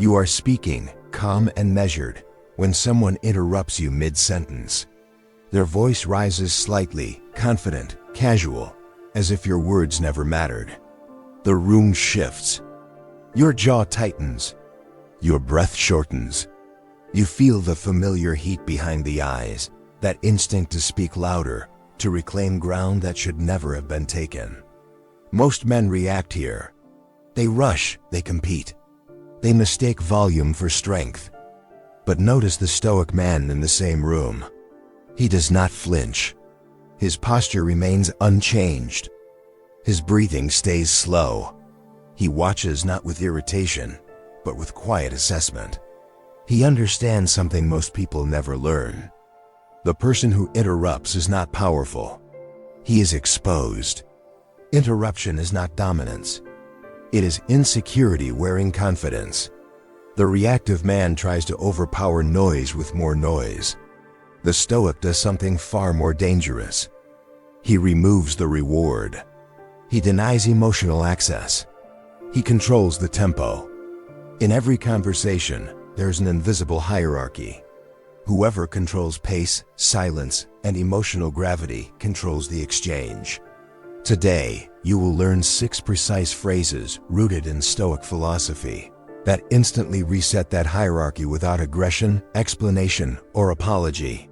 You are speaking, calm and measured, when someone interrupts you mid-sentence. Their voice rises slightly, confident, casual, as if your words never mattered. The room shifts. Your jaw tightens. Your breath shortens. You feel the familiar heat behind the eyes, that instinct to speak louder, to reclaim ground that should never have been taken. Most men react here. They rush, they compete. They mistake volume for strength. But notice the Stoic man in the same room. He does not flinch. His posture remains unchanged. His breathing stays slow. He watches not with irritation, but with quiet assessment. He understands something most people never learn. The person who interrupts is not powerful. He is exposed. Interruption is not dominance. It is insecurity wearing confidence. The reactive man tries to overpower noise with more noise. The Stoic does something far more dangerous. He removes the reward. He denies emotional access. He controls the tempo. In every conversation, there's an invisible hierarchy. Whoever controls pace, silence, and emotional gravity controls the exchange. Today, you will learn 6 precise phrases rooted in Stoic philosophy that instantly reset that hierarchy without aggression, explanation, or apology.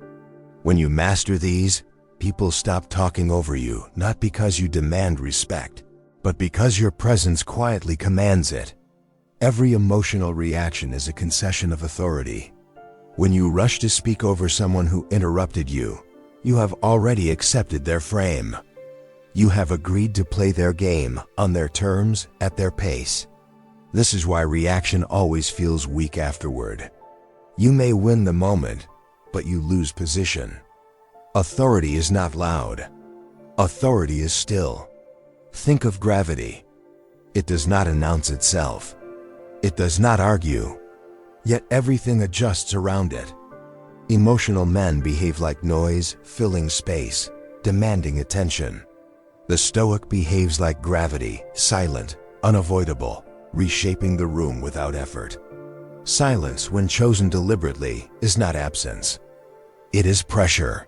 When you master these, people stop talking over you, not because you demand respect, but because your presence quietly commands it. Every emotional reaction is a concession of authority. When you rush to speak over someone who interrupted you, you have already accepted their frame. You have agreed to play their game, on their terms, at their pace. This is why reaction always feels weak afterward. You may win the moment, but you lose position. Authority is not loud. Authority is still. Think of gravity. It does not announce itself. It does not argue. Yet everything adjusts around it. Emotional men behave like noise, filling space, demanding attention. The Stoic behaves like gravity, silent, unavoidable, reshaping the room without effort. Silence, when chosen deliberately, is not absence. It is pressure.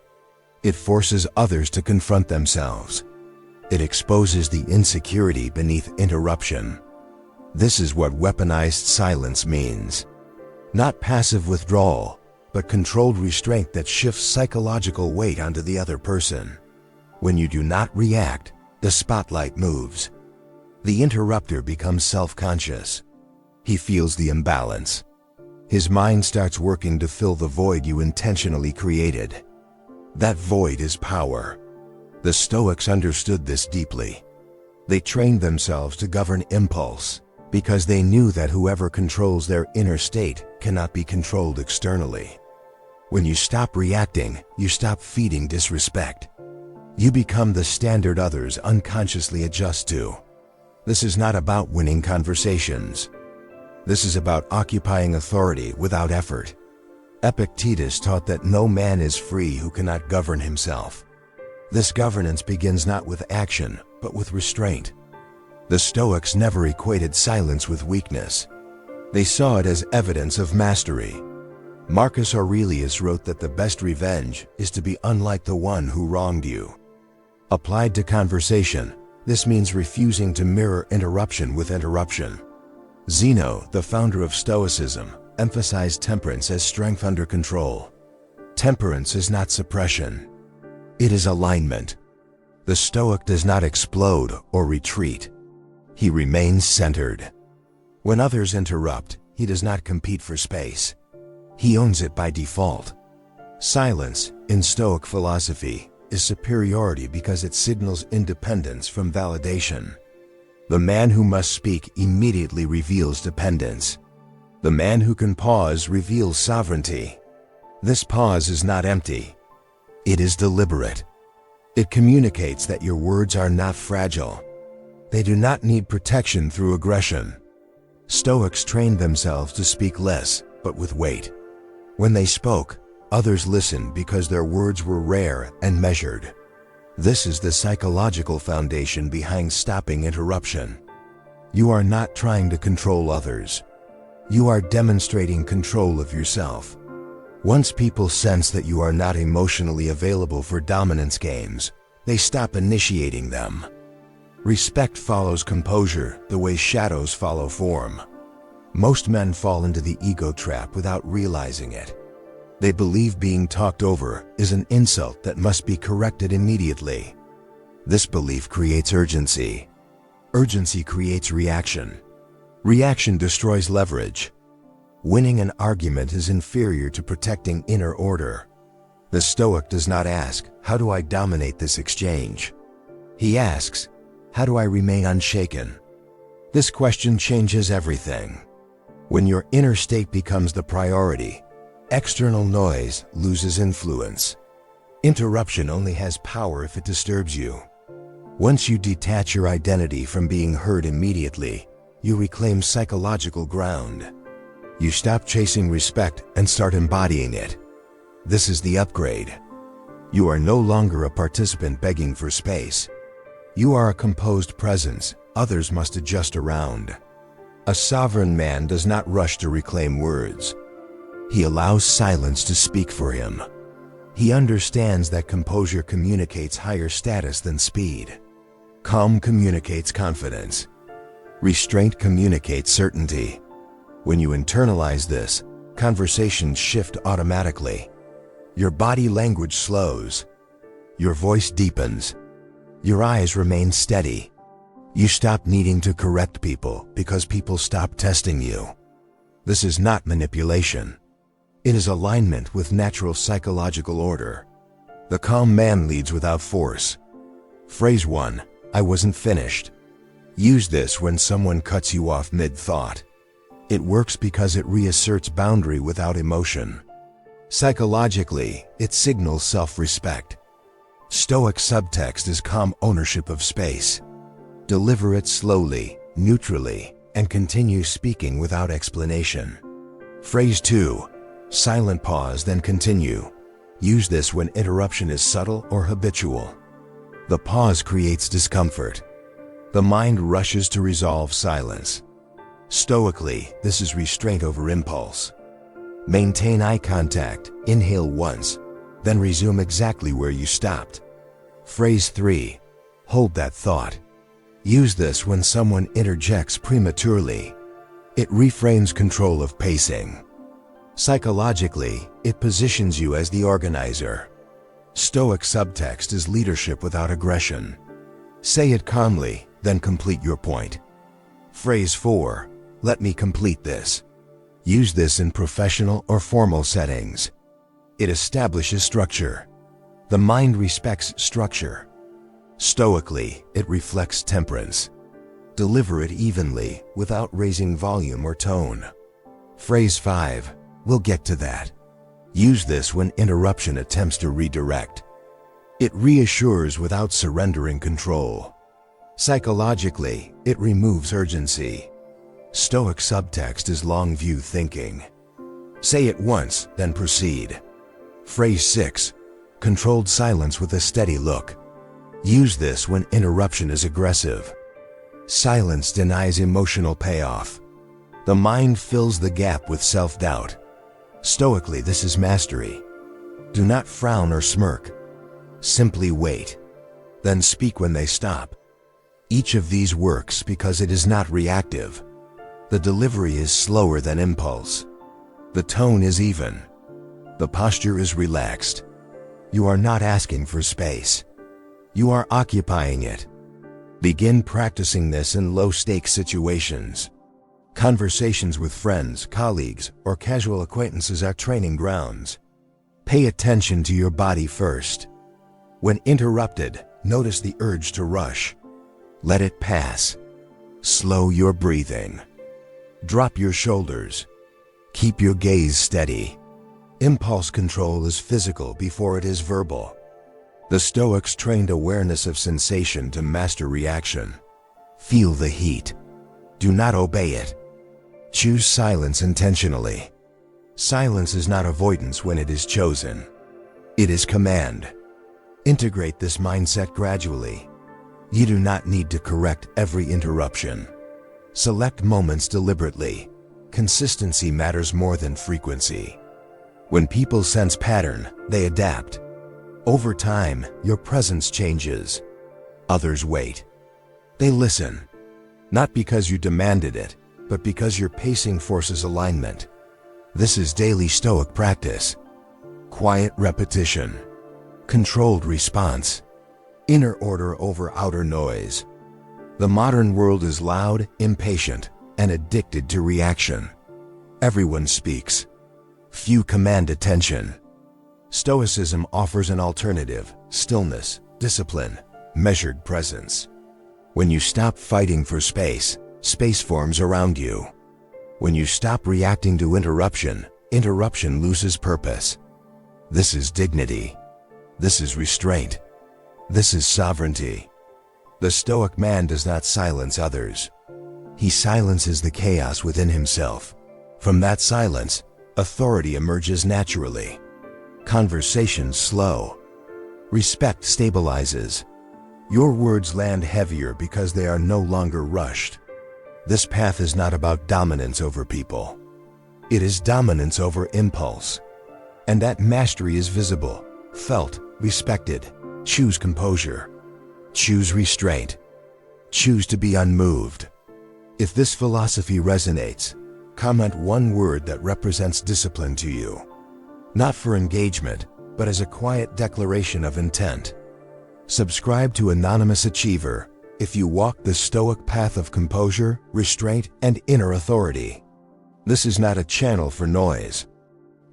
It forces others to confront themselves. It exposes the insecurity beneath interruption. This is what weaponized silence means. Not passive withdrawal, but controlled restraint that shifts psychological weight onto the other person. When you do not react, the spotlight moves. The interrupter becomes self-conscious. He feels the imbalance. His mind starts working to fill the void you intentionally created. That void is power. The Stoics understood this deeply. They trained themselves to govern impulse, because they knew that whoever controls their inner state cannot be controlled externally. When you stop reacting, you stop feeding disrespect. You become the standard others unconsciously adjust to. This is not about winning conversations. This is about occupying authority without effort. Epictetus taught that no man is free who cannot govern himself. This governance begins not with action, but with restraint. The Stoics never equated silence with weakness. They saw it as evidence of mastery. Marcus Aurelius wrote that the best revenge is to be unlike the one who wronged you. Applied to conversation, this means refusing to mirror interruption with interruption. Zeno, the founder of Stoicism, emphasized temperance as strength under control. Temperance is not suppression. It is alignment. The Stoic does not explode or retreat. He remains centered. When others interrupt, he does not compete for space. He owns it by default. Silence, in Stoic philosophy, is superiority because it signals independence from validation. The man who must speak immediately reveals dependence. The man who can pause reveals sovereignty. This pause is not empty. It is deliberate. It communicates that your words are not fragile. They do not need protection through aggression. Stoics trained themselves to speak less, but with weight. When they spoke, others listened because their words were rare and measured. This is the psychological foundation behind stopping interruption. You are not trying to control others. You are demonstrating control of yourself. Once people sense that you are not emotionally available for dominance games, they stop initiating them. Respect follows composure the way shadows follow form. Most men fall into the ego trap without realizing it. They believe being talked over is an insult that must be corrected immediately. This belief creates urgency. Urgency creates reaction. Reaction destroys leverage. Winning an argument is inferior to protecting inner order. The Stoic does not ask, "How do I dominate this exchange?" He asks, "How do I remain unshaken?" This question changes everything. When your inner state becomes the priority, external noise loses influence. Interruption only has power if it disturbs you. Once you detach your identity from being heard immediately, you reclaim psychological ground. You stop chasing respect and start embodying it. This is the upgrade. You are no longer a participant begging for space. You are a composed presence others must adjust around. A sovereign man does not rush to reclaim words. He allows silence to speak for him. He understands that composure communicates higher status than speed. Calm communicates confidence. Restraint communicates certainty. When you internalize this, conversations shift automatically. Your body language slows. Your voice deepens. Your eyes remain steady. You stop needing to correct people because people stop testing you. This is not manipulation. It is alignment with natural psychological order. The calm man leads without force. Phrase 1. I wasn't finished. Use this when someone cuts you off mid-thought. It works because it reasserts boundary without emotion. Psychologically, it signals self-respect. Stoic subtext is calm ownership of space. Deliver it slowly, neutrally, and continue speaking without explanation. Phrase 2. Silent pause, then continue. Use this when interruption is subtle or habitual. The pause creates discomfort. The mind rushes to resolve silence. Stoically, this is restraint over impulse. Maintain eye contact, inhale once, then resume exactly where you stopped. Phrase 3. Hold that thought. Use this when someone interjects prematurely. It reframes control of pacing. Psychologically, it positions you as the organizer. Stoic subtext is leadership without aggression. Say it calmly, then complete your point. Phrase 4. Let me complete this. Use this in professional or formal settings. It establishes structure. The mind respects structure. Stoically, it reflects temperance. Deliver it evenly, without raising volume or tone. Phrase 5. We'll get to that. Use this when interruption attempts to redirect. It reassures without surrendering control. Psychologically, it removes urgency. Stoic subtext is long view thinking. Say it once, then proceed. Phrase 6. Controlled silence with a steady look. Use this when interruption is aggressive. Silence denies emotional payoff. The mind fills the gap with self-doubt. Stoically, this is mastery. Do not frown or smirk. Simply wait. Then speak when they stop. Each of these works because it is not reactive. The delivery is slower than impulse. The tone is even. The posture is relaxed. You are not asking for space. You are occupying it. Begin practicing this in low-stakes situations. Conversations with friends, colleagues, or casual acquaintances are training grounds. Pay attention to your body first. When interrupted, notice the urge to rush. Let it pass. Slow your breathing. Drop your shoulders. Keep your gaze steady. Impulse control is physical before it is verbal. The Stoics trained awareness of sensation to master reaction. Feel the heat. Do not obey it. Choose silence intentionally. Silence is not avoidance when it is chosen. It is command. Integrate this mindset gradually. You do not need to correct every interruption. Select moments deliberately. consistency matters more than frequency. When people sense pattern, they adapt. Over time, your presence changes. Others wait. They listen. Not because you demanded it, but because your pacing forces alignment. This is daily Stoic practice. Quiet repetition. Controlled response. Inner order over outer noise. The modern world is loud, impatient, and addicted to reaction. Everyone speaks. Few command attention. Stoicism offers an alternative: stillness, discipline, measured presence. When you stop fighting for space, space forms around you. When you stop reacting to interruption, interruption loses purpose. This is dignity. This is restraint. This is sovereignty. The Stoic man does not silence others. He silences the chaos within himself. From that silence, authority emerges naturally. Conversations slow. Respect stabilizes. Your words land heavier because they are no longer rushed. This path is not about dominance over people. It is dominance over impulse. And that mastery is visible, felt, respected. Choose composure. Choose restraint. Choose to be unmoved. If this philosophy resonates, comment one word that represents discipline to you. Not for engagement, but as a quiet declaration of intent. Subscribe to Anonymous Achiever if you walk the Stoic path of composure, restraint, and inner authority. This is not a channel for noise.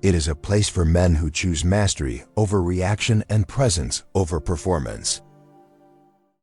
It is a place for men who choose mastery over reaction and presence over performance.